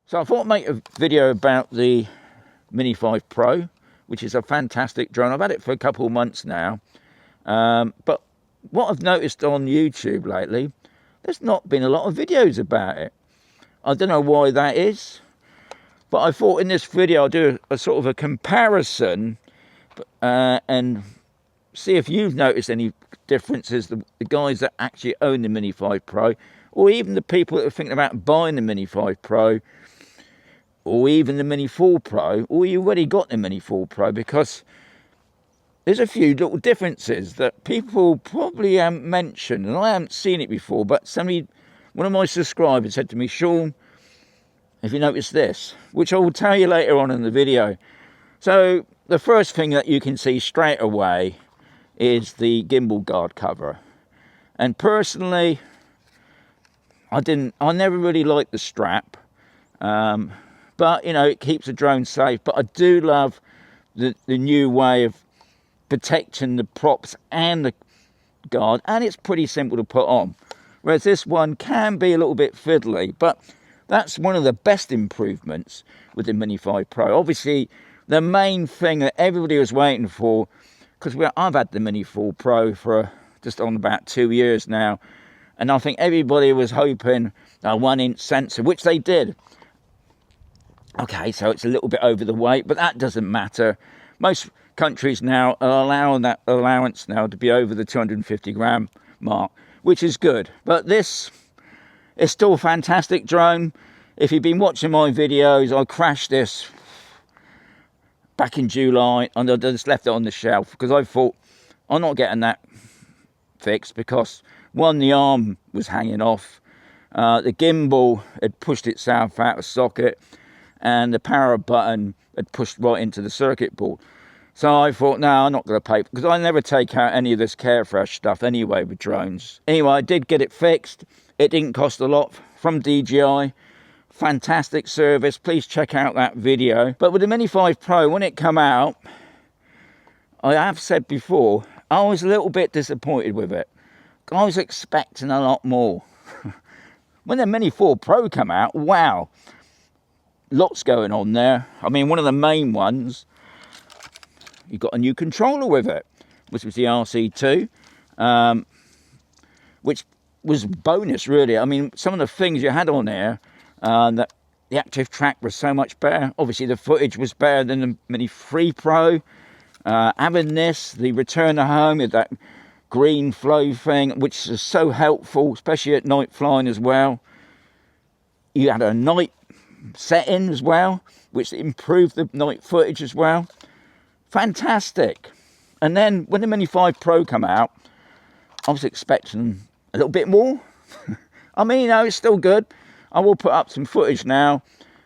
So I thought I'd make a video about the Mini 5 Pro, which is a fantastic drone. I've had it for a couple of months now. But what I've noticed on YouTube lately, there's not been a lot of videos about it. I don't know why that is, but I thought in this video I'll do a sort of a comparison and see if you've noticed any differences, the guys that actually own the Mini 5 Pro, or even the people that are thinking about buying the Mini 5 Pro, or even the Mini 4 Pro, or you already got the Mini 4 Pro, because there's a few little differences that people probably haven't mentioned, and I haven't seen it before, but one of my subscribers said to me, Shaun, have you noticed this? Which I will tell you later on in the video. So the first thing that you can see straight away is the gimbal guard cover. And personally, I never really liked the strap. But, you know, it keeps the drone safe. But I do love the new way of protecting the props and the guard. And it's pretty simple to put on. Whereas this one can be a little bit fiddly. But that's one of the best improvements with the Mini 5 Pro. Obviously, the main thing that everybody was waiting for, because I've had the Mini 4 Pro for just on about 2 years now. And I think everybody was hoping a 1-inch sensor, which they did. Okay, so it's a little bit over the weight, but that doesn't matter. Most countries now are allowing that allowance now to be over the 250 gram mark, which is good. But this is still a fantastic drone. If you've been watching my videos, I crashed this back in July, and I just left it on the shelf because I thought I'm not getting that fixed, because one, the arm was hanging off, the gimbal had pushed itself out of socket, and the power button had pushed right into the circuit board. So I thought, no, I'm not going to pay, because I never take out any of this Carefresh stuff anyway with drones. Anyway, I did get it fixed. It didn't cost a lot from DJI. Fantastic service. Please check out that video. But with the Mini 5 Pro, when it came out, I have said before, I was a little bit disappointed with it. I was expecting a lot more. When the Mini 4 Pro came out, wow, lots going on there. I mean, one of the main ones, you got a new controller with it, which was the RC2, which was bonus, really. I mean, some of the things you had on there, that the active track was so much better. Obviously, the footage was better than the Mini 3 Pro. Having this, the return to home, with that green flow thing, which is so helpful, especially at night flying as well. You had a night setting as well, which improved the night footage as well. Fantastic. And then when the Mini 5 Pro came out, I was expecting a little bit more. I mean, you know, it's still good. I will put up some footage now.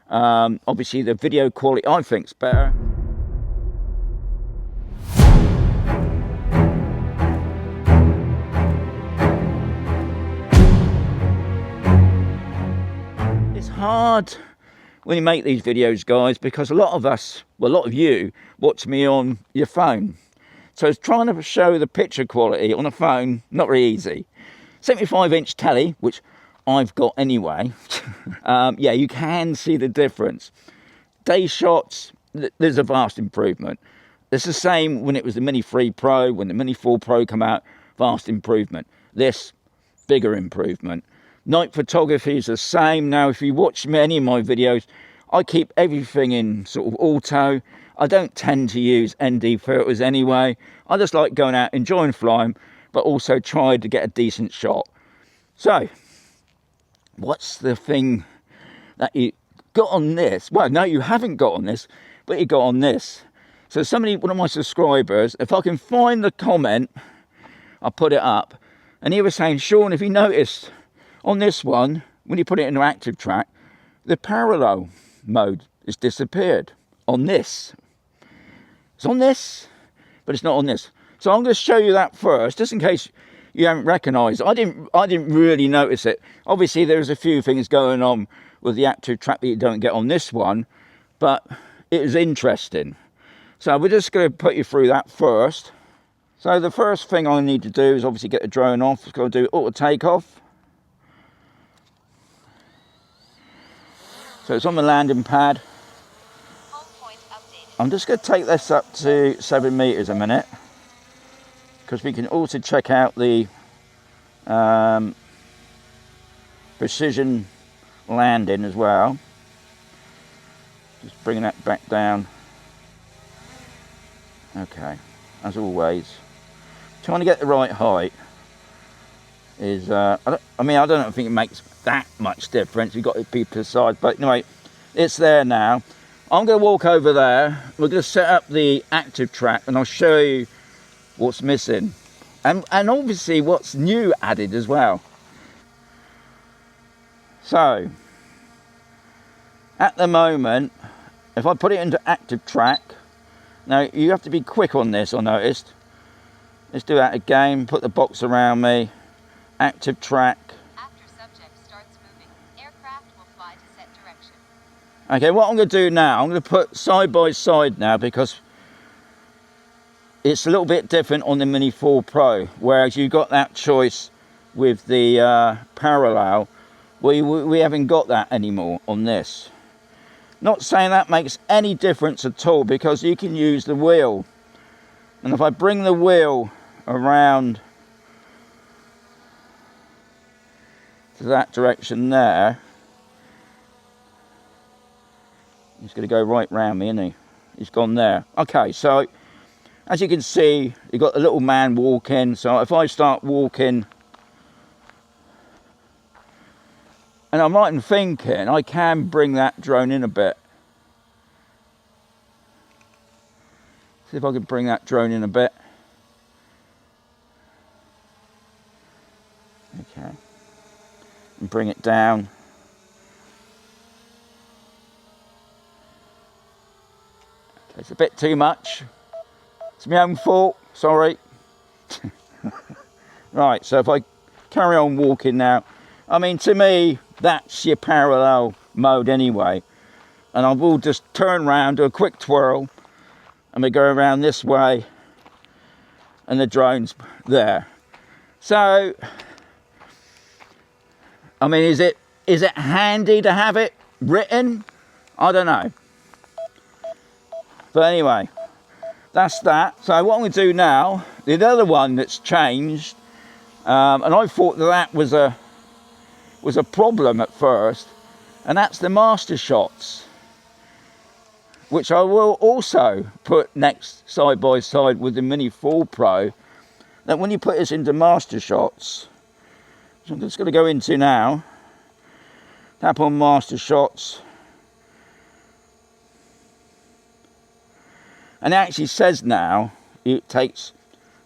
Obviously, the video quality I think is better. It's hard when you make these videos, guys, because a lot of us, well, a lot of you, watch me on your phone. So it's trying to show the picture quality on a phone, not really easy. 75-inch telly, which I've got anyway. Yeah, you can see the difference. Day shots, there's a vast improvement. It's the same when it was the Mini 3 Pro, when the Mini 4 Pro came out, vast improvement. This, bigger improvement. Night photography is the same. Now, if you watch any of my videos, I keep everything in sort of auto. I don't tend to use ND filters anyway. I just like going out, enjoying flying, but also try to get a decent shot. So, what's the thing that you got on this? Well, no, you haven't got on this, but you got on this. So one of my subscribers, if I can find the comment, I'll put it up. And he was saying, Shaun, if you noticed, on this one, when you put it into active track, the parallel mode has disappeared on this. It's on this, but it's not on this. So I'm going to show you that first, just in case you haven't recognised it. I didn't really notice it. Obviously, there's a few things going on with the active track that you don't get on this one, but it is interesting. So we're just going to put you through that first. So the first thing I need to do is obviously get the drone off. I've got to do auto takeoff. So it's on the landing pad. I'm just going to take this up to 7 meters a minute, because we can also check out the precision landing as well. Just bringing that back down. Okay, as always, trying to get the right height is I don't think it makes that much difference. You've got to be precise, but anyway, it's there now. I'm going to walk over there. We're going to set up the active track, and I'll show you what's missing, and obviously what's new added as well. So at the moment, if I put it into active track, now you have to be quick on this, I noticed. Let's do that again. Put the box around me. Active track. After subject starts moving, aircraft will fly to set direction. Okay, what I'm going to do now, I'm going to put side by side now, because it's a little bit different on the Mini 4 Pro, whereas you got that choice with the parallel. We haven't got that anymore on this. Not saying that makes any difference at all, because you can use the wheel. And if I bring the wheel around to that direction there, he's going to go right round me, isn't he? He's gone there. Okay, so as you can see, you've got the little man walking. So if I start walking, and I'm right in thinking I can bring that drone in a bit. See if I can bring that drone in a bit. Okay. And bring it down. Okay, it's a bit too much. It's my own fault, sorry. Right, so if I carry on walking now, I mean, to me, that's your parallel mode anyway. And I will just turn around, do a quick twirl, and we go around this way, and the drone's there. So, I mean, is it handy to have it written? I don't know. But anyway, that's that. So what I'm going to do now, the other one that's changed, and I thought that was a problem at first, and that's the MasterShots, which I will also put next side by side with the Mini 4 Pro. That when you put this into MasterShots, so I'm just going to go into now, tap on MasterShots, and it actually says now it takes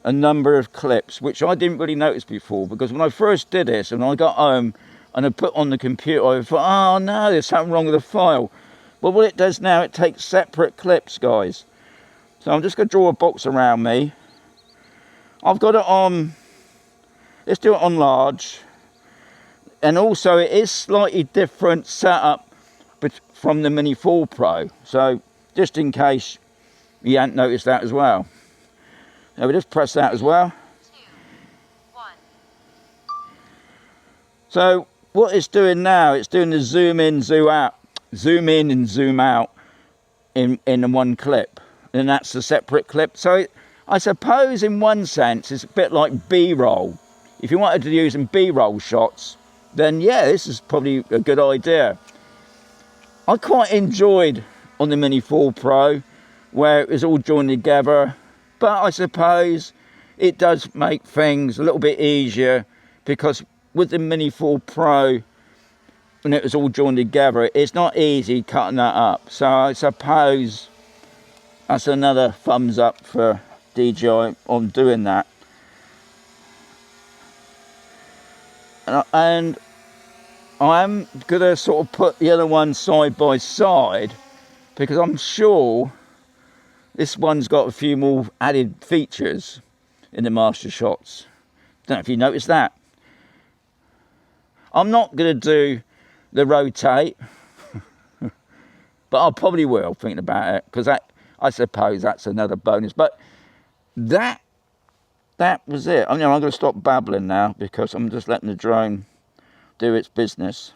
a number of clips, which I didn't really notice before, because when I first did this and I got home and I put on the computer, I thought, oh no, there's something wrong with the file. But what it does now, it takes separate clips, guys. So I'm just going to draw a box around me. I've got it on, let's do it on large. And also it is slightly different setup from the Mini 4 Pro. So just in case you hadn't noticed that as well. Now we just press that as well. 2, 1. So what it's doing now, it's doing the zoom in, zoom out, zoom in and zoom out in one clip. And that's a separate clip. So I suppose in one sense it's a bit like B-roll. If you wanted to use some B-roll shots, then yeah, this is probably a good idea. I quite enjoyed on the Mini 4 Pro where it was all joined together, but I suppose it does make things a little bit easier, because with the Mini 4 Pro, when it was all joined together, it's not easy cutting that up. So I suppose that's another thumbs up for DJI on doing that. And I'm gonna sort of put the other one side by side, because I'm sure this one's got a few more added features in the MasterShots. Don't know if you noticed that. I'm not gonna do the rotate, but I probably will, thinking about it, because I suppose that's another bonus. But that was it. I'm going to stop babbling now, because I'm just letting the drone do its business.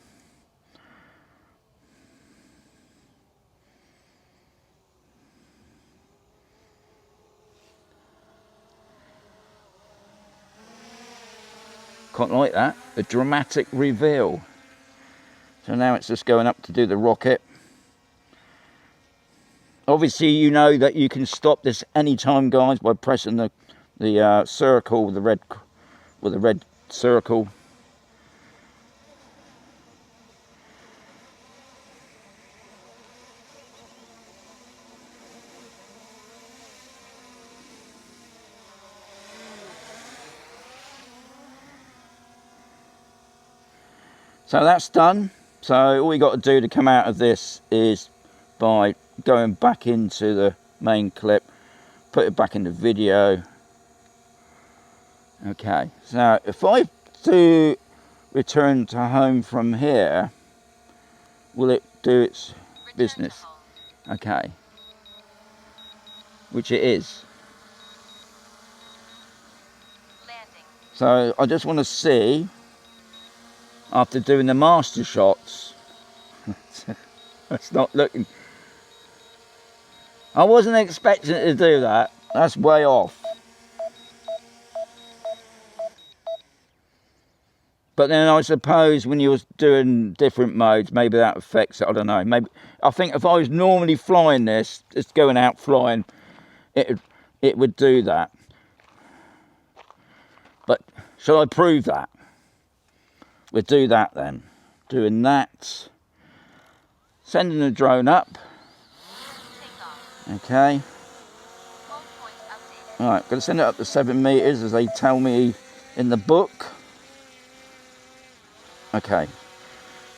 quite like that, a dramatic reveal. So now it's just going up to do the rocket. Obviously, you know that you can stop this anytime, guys, by pressing the circle with the red circle. So that's done. So all you got to do to come out of this is by going back into the main clip, put it back in the video. Okay, so if I do return to home from here, will it do its business? Okay, which it is. Landing. So I just want to see, after doing the MasterShots, it's not looking. I wasn't expecting it to do that. That's way off. But then I suppose when you was doing different modes, maybe that affects it. I don't know. Maybe I think if I was normally flying this, just going out flying, it would do that. But shall I prove that? We'll do that then. Doing that. Sending the drone up. Okay. Alright, going to send it up to 7 meters as they tell me in the book. Okay.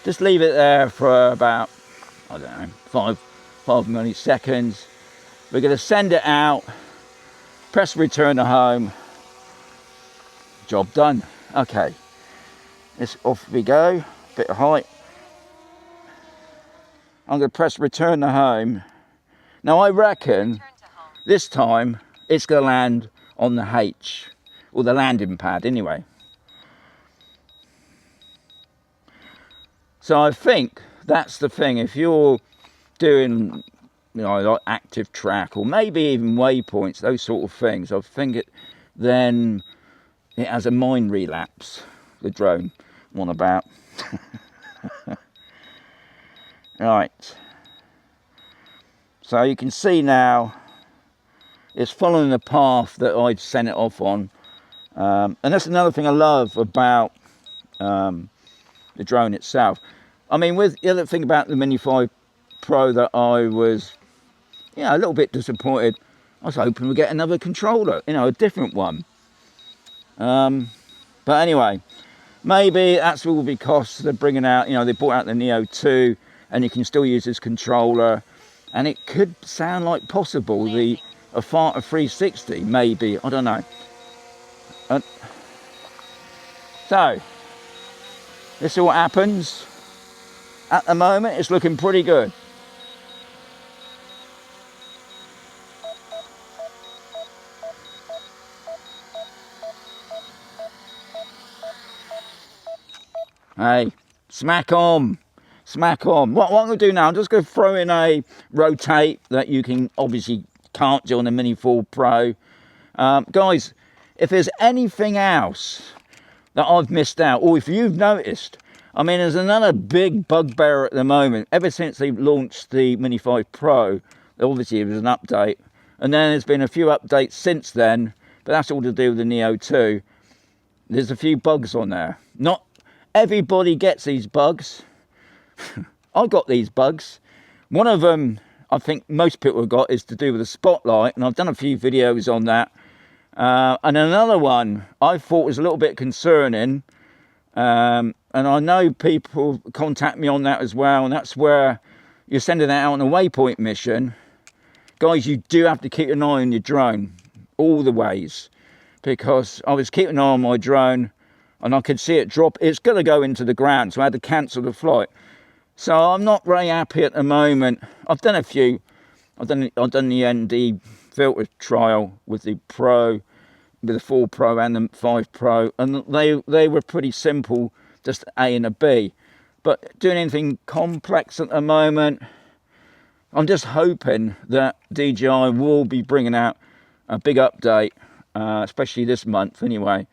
Just leave it there for about, I don't know, 5 milliseconds. We're going to send it out. Press return to home. Job done. Okay. It's off we go. Bit of height. I'm going to press return to home. Now I reckon this time it's going to land on the H, or the landing pad anyway. So I think that's the thing. If you're doing, you know, like active track or maybe even waypoints, those sort of things, I think then it has a mind relapse. The drone, one about. Right. So you can see now it's following the path that I'd sent it off on. And that's another thing I love about the drone itself. I mean, with the other thing about the Mini 5 Pro that I was, you know, a little bit disappointed. I was hoping we'd get another controller, you know, a different one. But anyway, maybe that's all because they're bringing out, you know, they brought out the Neo 2 and you can still use this controller. And it could sound like possible, a Farta 360, maybe, I don't know. So, this is what happens. At the moment, it's looking pretty good. Hey, smack on. Smack on. What I'm going to do now, I'm just going to throw in a rotate that you can obviously can't do on the Mini 4 Pro. Guys, if there's anything else that I've missed out, or if you've noticed, I mean, there's another big bugbear at the moment. Ever since they launched the Mini 5 Pro, obviously it was an update. And then there's been a few updates since then, but that's all to do with the Neo 2. There's a few bugs on there. Not everybody gets these bugs. I got these bugs. One of them, I think most people have got, is to do with the spotlight, and I've done a few videos on that. And another one I thought was a little bit concerning, and I know people contact me on that as well, and that's where you're sending that out on a waypoint mission. Guys, you do have to keep an eye on your drone all the ways, because I was keeping an eye on my drone and I could see it drop. It's going to go into the ground, so I had to cancel the flight. So I'm not very happy at the moment. I've done a few. I've done the ND filter trial with the Pro, with the 4 Pro and the 5 Pro, and they were pretty simple, just A and a B. But doing anything complex at the moment, I'm just hoping that DJI will be bringing out a big update, especially this month anyway,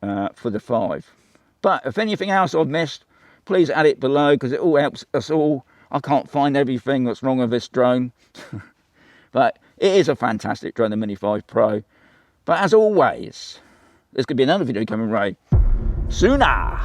for the 5. But if anything else I've missed, please add it below, because it all helps us all. I can't find everything that's wrong with this drone. But it is a fantastic drone, the Mini 5 Pro. But as always, there's going to be another video coming right sooner.